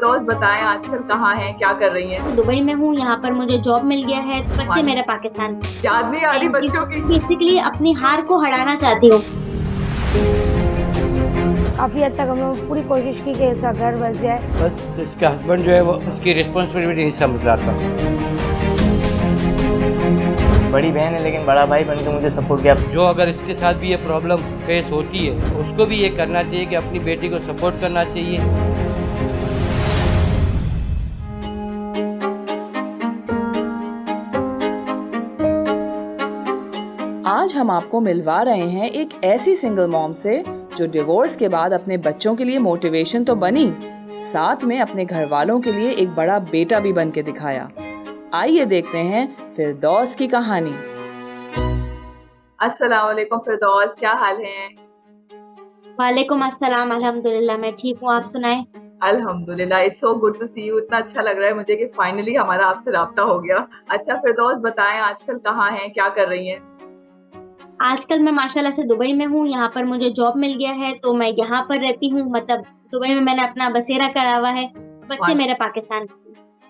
फिरदौस बताएं आजकल कहाँ हैं, क्या कर रही हैं? दुबई में हूँ। यहाँ पर मुझे जॉब मिल गया है। बच्चे मेरे पाकिस्तान में। याद नहीं आ रही बच्चों की? बेसिकली अपनी हार को हराना चाहती हूँ। काफ़ी हद तक हम लोग पूरी कोशिश की कि इसका घर बस जाए। बस इसका हस्बैंड जो है वो उसकी रिस्पॉन्सिबिलिटी नहीं समझ रहा था। बड़ी बहन है लेकिन बड़ा भाई बन के मुझे सपोर्ट किया। जो अगर इसके साथ भी ये प्रॉब्लम फेस होती है उसको भी ये करना चाहिए कि अपनी बेटी को सपोर्ट करना चाहिए। आज हम आपको मिलवा रहे हैं एक ऐसी सिंगल मॉम से जो डिवोर्स के बाद अपने बच्चों के लिए मोटिवेशन तो बनी, साथ में अपने घर वालों के लिए एक बड़ा बेटा भी बन के दिखाया। आइए देखते हैं फिरदौस की कहानी। अस्सलाम वालेकुम फिरदौस, क्या हाल है? वालेकुम अस्सलाम। अल्हम्दुलिल्लाह मैं ठीक हूँ, आप सुनाएं? अल्हम्दुलिल्लाह, it's so good to see you. इतना अच्छा लग रहा है मुझे कि फाइनली हमारा आपसे राब्ता हो गया। अच्छा फिरदौस बताएं आजकल कहाँ हैं, क्या कर रही हैं? आजकल मैं माशाल्लाह से दुबई में हूँ। यहाँ पर मुझे जॉब मिल गया है तो मैं यहाँ पर रहती हूँ। मतलब दुबई में मैंने अपना बसेरा करा हुआ है। बच्चे मेरे पाकिस्तान में।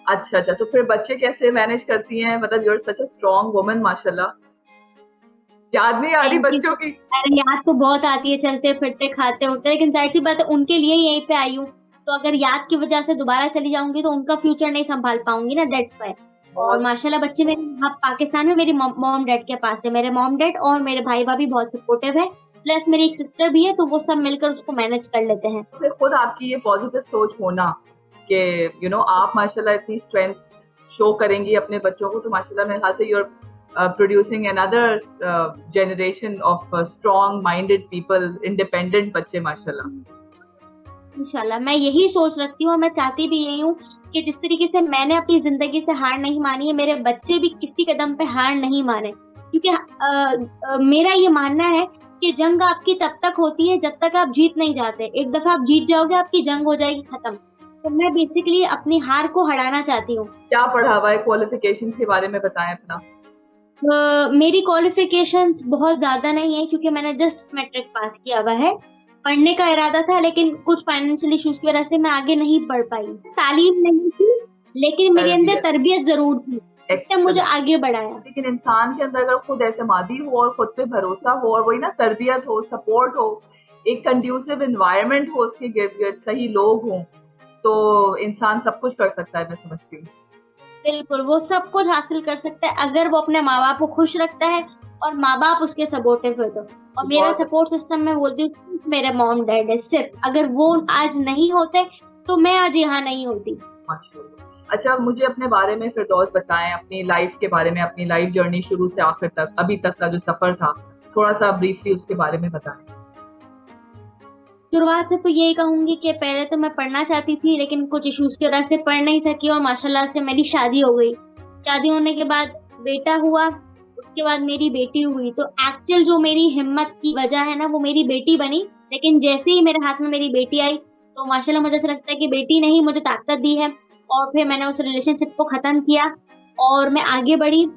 अच्छा, तो फिर बच्चे कैसे मैनेज करती हैं? मतलब you are such a strong woman माशाल्लाह। याद नहीं आ रही बच्चों की? अरे याद तो बहुत आती है, चलते फिरते खाते उठते, लेकिन जाहिर सी बात है उनके लिए यहीं पे आई हूँ। तो अगर याद की वजह से दोबारा चली जाऊंगी तो उनका फ्यूचर नहीं संभाल पाऊंगी ना, दैट्स व्हाई। और माशाल्लाह बच्चे मेरे यहाँ पाकिस्तान में मेरी मॉम डैड के पास है। मेरे मॉम डैड और मेरे भाई भाभी बहुत सपोर्टिव है, प्लस मेरी एक सिस्टर भी है, तो वो सब मिलकर उसको मैनेज कर लेते हैं। फिर खुद आपकी ये पॉजिटिव सोच होना कि आप माशाल्लाह इतनी स्ट्रेंथ शो करेंगी अपने बच्चों को, तो माशाल्लाह मेरे ख्याल से you are producing another generation of strong minded people, independent बच्चे माशाल्लाह। इंशाल्लाह मैं यही सोच रखती हूँ और मैं चाहती भी यही हूँ कि जिस तरीके से मैंने अपनी जिंदगी से हार नहीं मानी है, मेरे बच्चे भी किसी कदम पे हार नहीं माने। क्योंकि मेरा ये मानना है कि जंग आपकी तब तक होती है जब तक आप जीत नहीं जाते। एक दफा आप जीत जाओगे आपकी जंग हो जाएगी खत्म। तो मैं बेसिकली अपनी हार को हराना चाहती हूँ। क्या पढ़ा हुआ है? क्वालिफिकेशंस के बारे में बताएं अपना। मेरी क्वालिफिकेशंस बहुत ज्यादा नहीं है क्योंकि मैंने जस्ट मैट्रिक पास किया हुआ है। पढ़ने का इरादा था लेकिन कुछ फाइनेंशियल इश्यूज की वजह से मैं आगे नहीं बढ़ पाई। तालीम नहीं थी लेकिन मेरे अंदर तरबियत जरूर थी, इसने मुझे आगे बढ़ाया। लेकिन इंसान के अंदर अगर खुद एतमादी हो और खुद पे भरोसा हो और वही ना तरबियत हो, सपोर्ट हो, एक कंड्यूसिव एनवायरनमेंट हो, उसके गिर्द गिर्द सही लोग हों, तो इंसान सब कुछ कर सकता है। मैं समझती हूँ बिल्कुल वो सब कुछ हासिल कर सकता है अगर वो अपने माँ बाप को खुश रखता है और माँ बाप उसके सपोर्टिव हो तो। और मेरा सपोर्ट सिस्टम में बोलती हूँ मेरे मॉम डैड है सिर्फ। अगर वो आज नहीं होते तो मैं आज यहाँ नहीं होती। माशाल्लाह। अच्छा मुझे अपने बारे में फिरदौस बताएं, अपनी लाइफ के बारे में, अपनी लाइफ जर्नी शुरू से आखिर तक अभी तक का जो सफर था, थोड़ा सा ब्रीफली उसके बारे में बताएं। शुरुआत से तो यही कहूंगी कि पहले तो मैं पढ़ना चाहती थी लेकिन कुछ इश्यूज की वजह से पढ़ नहीं सकी और माशाल्लाह से मेरी शादी हो गई। शादी होने के बाद बेटा हुआ, उसके बाद मेरी बेटी हुई। तो एक्चुअल जो मेरी हिम्मत की वजह है ना वो मेरी बेटी बनी। लेकिन जैसे ही मेरे हाथ में मेरी बेटी आई तो माशाल्लाह मुझे ऐसा लगता है कि बेटी ने ही मुझे ताकत दी है। और फिर मैंने उस रिलेशनशिप को खत्म किया और मैं आगे बढ़ी।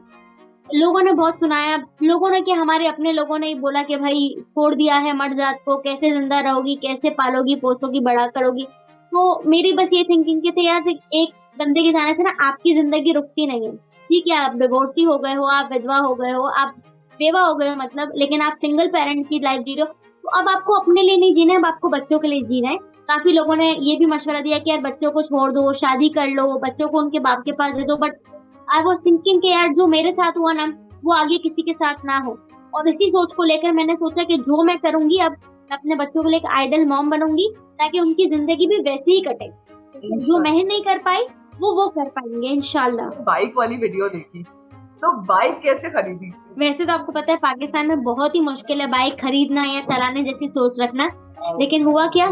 लोगों ने बहुत सुनाया, लोगों ने, कि हमारे अपने लोगों ने ही बोला कि भाई छोड़ दिया है मर्द जात को, कैसे जिंदा रहोगी, कैसे पालोगी पोसोगी बड़ा करोगी। तो मेरी बस ये थिंकिंग की थी यार, एक बंदे के जाने से ना आपकी जिंदगी रुकती नहीं है। ठीक है आप डिवोर्सी हो गए हो, आप विधवा हो गए हो, आप बेवा हो गए हो मतलब, लेकिन आप सिंगल पेरेंट की लाइफ जी रहे हो। तो अब आपको अपने लिए नहीं जीना है, अब आपको बच्चों के लिए जीना है। काफी लोगों ने ये भी मशवरा दिया कि यार बच्चों को छोड़ दो, शादी कर लो, बच्चों को उनके बाप के पास दे दो। बट आई वाज थिंकिंग कि यार जो मेरे साथ हुआ ना वो आगे किसी के साथ ना हो। और इसी सोच को लेकर मैंने सोचा कि जो मैं करूंगी अब मैं अपने बच्चों के लिए एक आइडल मॉम बनूंगी ताकि उनकी जिंदगी भी वैसे ही कटे। जो मैं नहीं कर पाई वो कर पाएंगे इंशाल्लाह। बाइक वाली वीडियो देखी, तो बाइक कैसे खरीदी? वैसे तो आपको पता है पाकिस्तान में बहुत ही मुश्किल है बाइक खरीदना या चलाने जैसी सोच रखना। लेकिन हुआ क्या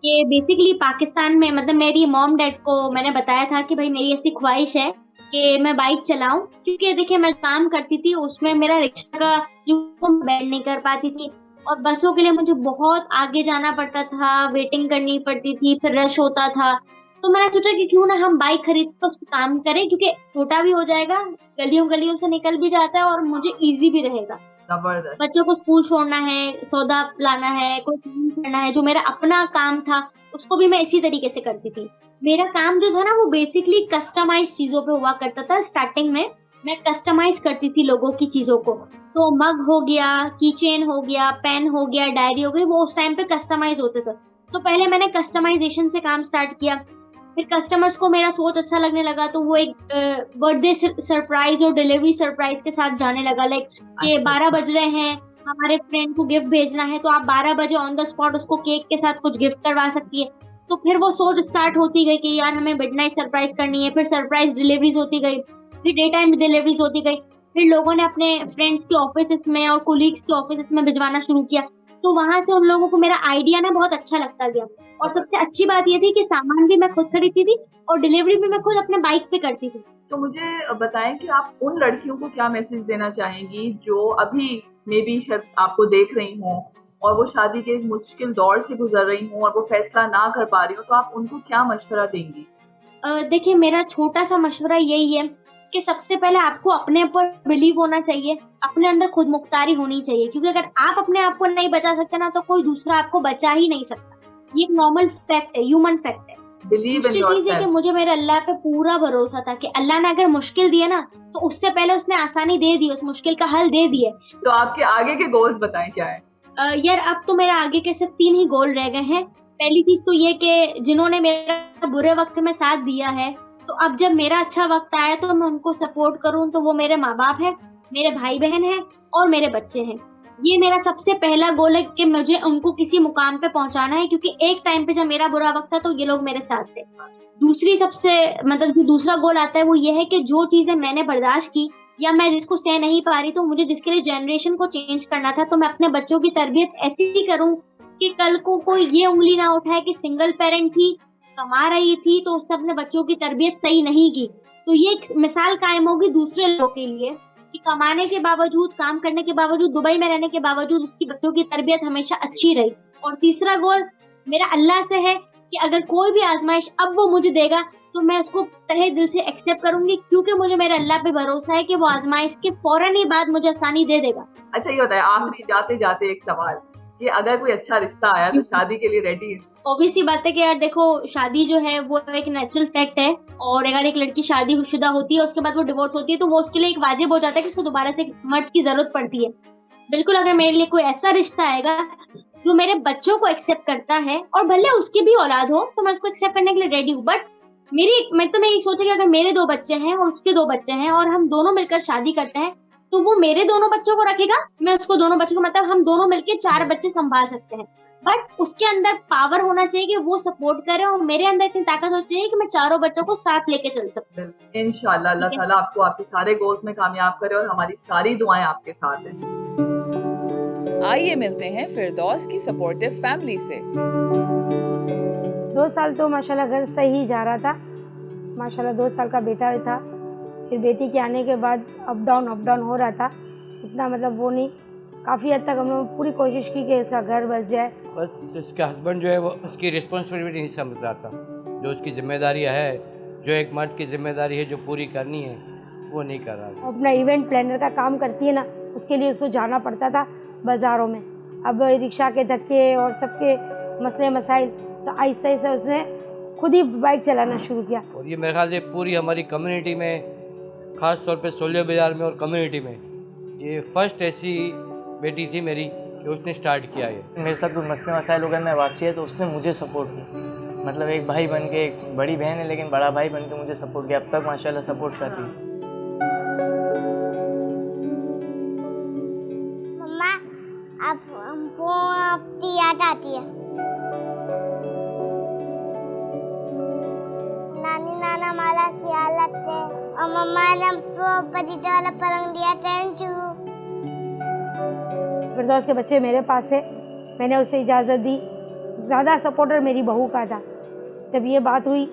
कि बेसिकली पाकिस्तान में मतलब मेरी मॉम डैड को मैंने बताया था कि भाई मेरी ऐसी ख्वाहिश है कि मैं बाइक चलाऊं। क्योंकि देखिए मैं काम करती थी उसमें मेरा रिक्शा का जो बैठ नहीं कर पाती थी और बसों के लिए मुझे बहुत आगे जाना पड़ता था, वेटिंग करनी पड़ती थी, फिर रश होता था। तो मैंने सोचा कि क्यों ना हम बाइक खरीद कर उस पर काम करें, क्योंकि छोटा भी हो जाएगा, गलियों गलियों से निकल भी जाता है और मुझे इजी भी रहेगा। जबरदस्त। बच्चों को स्कूल छोड़ना है, सौदा लाना है, कोई काम करना है, जो मेरा अपना काम था उसको भी मैं इसी तरीके से करती थी। मेरा काम जो था ना वो बेसिकली कस्टमाइज चीजों पे हुआ करता था। स्टार्टिंग में मैं कस्टमाइज करती थी लोगों की चीजों को, तो मग हो गया, की चेन हो गया, पेन हो गया, डायरी हो गई, वो उस टाइम पे कस्टमाइज होते थे। तो पहले मैंने कस्टमाइजेशन से काम स्टार्ट किया, फिर कस्टमर्स को मेरा सोच अच्छा लगने लगा तो वो एक बर्थडे सरप्राइज और डिलीवरी सरप्राइज के साथ जाने लगा। लाइक ये 12 बज रहे हैं, हमारे फ्रेंड को गिफ्ट भेजना है, तो आप 12 बजे ऑन द स्पॉट उसको केक के साथ कुछ गिफ्ट करवा सकती है। तो फिर वो सोच स्टार्ट होती गई कि यार हमें मिडनाइट सरप्राइज करनी है, फिर सरप्राइज डिलीवरीज होती गई, फिर डे टाइम डिलीवरीज होती गई, फिर लोगों ने अपने फ्रेंड्स के ऑफिस में और कोलीग्स के ऑफिस में भिजवाना शुरू किया। तो वहां से उन लोगों को मेरा आइडिया ना बहुत अच्छा लगता गया। और सबसे अच्छी बात ये थी कि सामान भी मैं खुद खरीदती थी और डिलीवरी भी मैं खुद अपने बाइक पे करती थी। तो मुझे बताएं कि आप उन लड़कियों को क्या मैसेज देना चाहेंगी जो अभी मे बी शायद आपको देख रही हों और वो शादी के एक मुश्किल दौर से गुजर रही हों और वो फैसला ना कर पा रही हो, तो आप उनको क्या मशवरा देंगी? देखिए, मेरा छोटा सा मशवरा यही है कि सबसे पहले आपको अपने ऊपर बिलीव होना चाहिए, अपने अंदर खुद मुख्तारी होनी चाहिए, क्योंकि अगर आप अपने आप को नहीं बचा सकते ना तो कोई दूसरा आपको बचा ही नहीं सकता। ये एक नॉर्मल फैक्ट है, ह्यूमन फैक्ट है। बिलीव इन दूसरी चीज है कि योरसेल्फ। मुझे मेरे अल्लाह पे पूरा भरोसा था कि अल्लाह ने अगर मुश्किल दिया ना तो उससे पहले उसने आसानी दे दी, उस मुश्किल का हल दे दिया। तो आपके आगे के गोल्स बताएं क्या है? यार अब तो मेरा आगे के सिर्फ 3 ही गोल रह गए हैं। पहली चीज तो ये कि जिन्होंने मेरा बुरे वक्त में साथ दिया है, तो अब जब मेरा अच्छा वक्त आया तो मैं उनको सपोर्ट करूं, तो वो मेरे माँ बाप हैं, मेरे भाई बहन हैं और मेरे बच्चे हैं। ये मेरा सबसे पहला गोल है कि मुझे उनको किसी मुकाम पे पहुंचाना है, क्योंकि एक टाइम पे जब मेरा बुरा वक्त था तो ये लोग मेरे साथ थे। दूसरी सबसे मतलब जो दूसरा गोल आता है वो ये है कि जो चीजें मैंने बर्दाश्त की या मैं जिसको सह नहीं पा रही, तो मुझे जिसके लिए जनरेशन को चेंज करना था, तो मैं अपने बच्चों की तरबियत ऐसी ही करूं कि कल को कोई ये उंगली ना उठाए कि सिंगल पेरेंट थी, कमा रही थी तो उसने अपने बच्चों की तरबियत सही नहीं की। तो ये एक मिसाल कायम होगी दूसरे लोगों के लिए कि कमाने के बावजूद, काम करने के बावजूद, दुबई में रहने के बावजूद उसकी बच्चों की तरबियत हमेशा अच्छी रही। और तीसरा गोल मेरा अल्लाह से है कि अगर कोई भी आजमाइश अब वो मुझे देगा तो मैं उसको तहे दिल से एक्सेप्ट करूंगी, क्योंकि मुझे मेरे अल्लाह पे भरोसा है कि वो आजमाइश के फौरन ही बाद मुझे आसानी दे देगा। अच्छा ये बताएं, आखिरी जाते जाते एक सवाल कि अगर कोई अच्छा रिश्ता आया तो शादी के लिए रेडी है? ऑब्वियस सी बात है कि यार देखो, शादी जो है वो एक नेचुरल फैक्ट है, और अगर एक लड़की शादीशुदा होती है उसके बाद वो डिवोर्स होती है तो वो उसके लिए एक वाजिब हो जाता है कि उसको दोबारा से मर्द की जरूरत पड़ती है। बिल्कुल, अगर मेरे लिए कोई ऐसा रिश्ता आएगा जो मेरे बच्चों को एक्सेप्ट करता है और भले उसकी भी औलाद हो तो मैं उसको एक्सेप्ट करने के लिए रेडी हूँ। बट मैं यही सोचा कि अगर मेरे 2 बच्चे हैं और उसके 2 बच्चे हैं और हम दोनों मिलकर शादी करते हैं तो वो मेरे दोनों बच्चों को रखेगा, मैं उसको दोनों बच्चों को, मतलब हम दोनों मिलकर 4 बच्चे संभाल सकते हैं। बट उसके अंदर पावर होना चाहिए कि वो सपोर्ट करे और मेरे अंदर इतनी ताकत होनी चाहिए कि मैं 4 बच्चों को साथ लेके चल सकूं। इंशाल्लाह अल्लाह ताला आपको आपके सारे गोल्स में कामयाब करे और हमारी सारी दुआएं आपके साथ हैं। आइए मिलते हैं फिरदौस की सपोर्टिव फैमिली से। 2 साल तो माशाल्लाह घर सही जा रहा था। माशाल्लाह 2 साल का बेटा था। फिर बेटी के आने के बाद अप डाउन हो रहा था। इतना मतलब वो नहीं, काफ़ी हद तक हम लोग पूरी कोशिश की कि इसका घर बस जाए। बस इसका हस्बैंड जो है वो उसकी रिस्पॉन्सिबिलिटी नहीं समझता था, जो उसकी जिम्मेदारियां है, जो एक मर्द की जिम्मेदारी है जो पूरी करनी है वो नहीं कर रहा था। अपना इवेंट प्लानर का काम करती है ना, उसके लिए उसको जाना पड़ता था बाज़ारों में। अब रिक्शा के धक्के और सबके मसले मसाइल, तो आहिस्ता आहिस्ता उसने खुद ही बाइक चलाना शुरू किया। और ये मेरे ख्याल से पूरी हमारी कम्युनिटी में, ख़ास तौर पे सोलियो बाज़ार में और कम्युनिटी में, ये फर्स्ट ऐसी बेटी थी मेरी कि उसने स्टार्ट किया है। मेरे साथ कोई मसले मसाइल वगैरह में वाक़ई है तो उसने मुझे सपोर्ट किया। मतलब एक भाई बन के, एक बड़ी बहन है लेकिन बड़ा भाई बन के मुझे सपोर्ट किया। अब तक माशाल्लाह सपोर्ट कर रही है। मम्मा, अब हमको आपकी याद आती है। नानी नाना हमारा ख्याल रखते और मम्मा ने हमको बगीचे वाला पलंग दिया। Thank you. फिरदौस के बच्चे मेरे पास है, मैंने उसे इजाज़त दी। ज़्यादा सपोर्टर मेरी बहू का था। जब ये बात हुई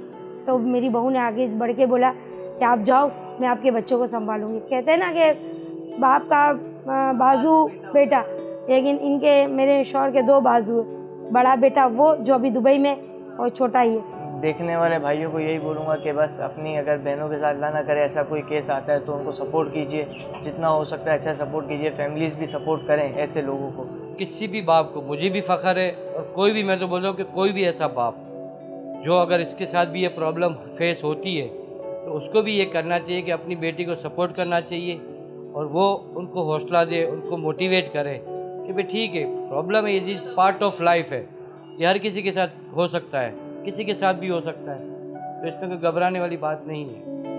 तो मेरी बहू ने आगे बढ़ के बोला कि आप जाओ, मैं आपके बच्चों को संभालूंगी। कहते हैं ना कि बाप का बाजू बेटा, लेकिन इनके मेरे शौहर के 2 बाजू है। बड़ा बेटा वो जो अभी दुबई में, और छोटा ही है। देखने वाले भाइयों को यही बोलूँगा कि बस अपनी अगर बहनों के साथ अल्लाह ना करे ऐसा कोई केस आता है तो उनको सपोर्ट कीजिए, जितना हो सकता है अच्छा सपोर्ट कीजिए, फैमिलीज़ भी सपोर्ट करें ऐसे लोगों को। किसी भी बाप को, मुझे भी फ़ख्र है और कोई भी, मैं तो बोल रहा हूँ कि कोई भी ऐसा बाप जो अगर इसके साथ भी ये प्रॉब्लम फेस होती है तो उसको भी ये करना चाहिए कि अपनी बेटी को सपोर्ट करना चाहिए और वो उनको हौसला दे, उनको मोटिवेट करे कि भाई ठीक है, प्रॉब्लम है, ये चीज़ पार्ट ऑफ लाइफ है, ये हर किसी के साथ हो सकता है, किसी के साथ भी हो सकता है, तो इसमें कोई घबराने वाली बात नहीं है।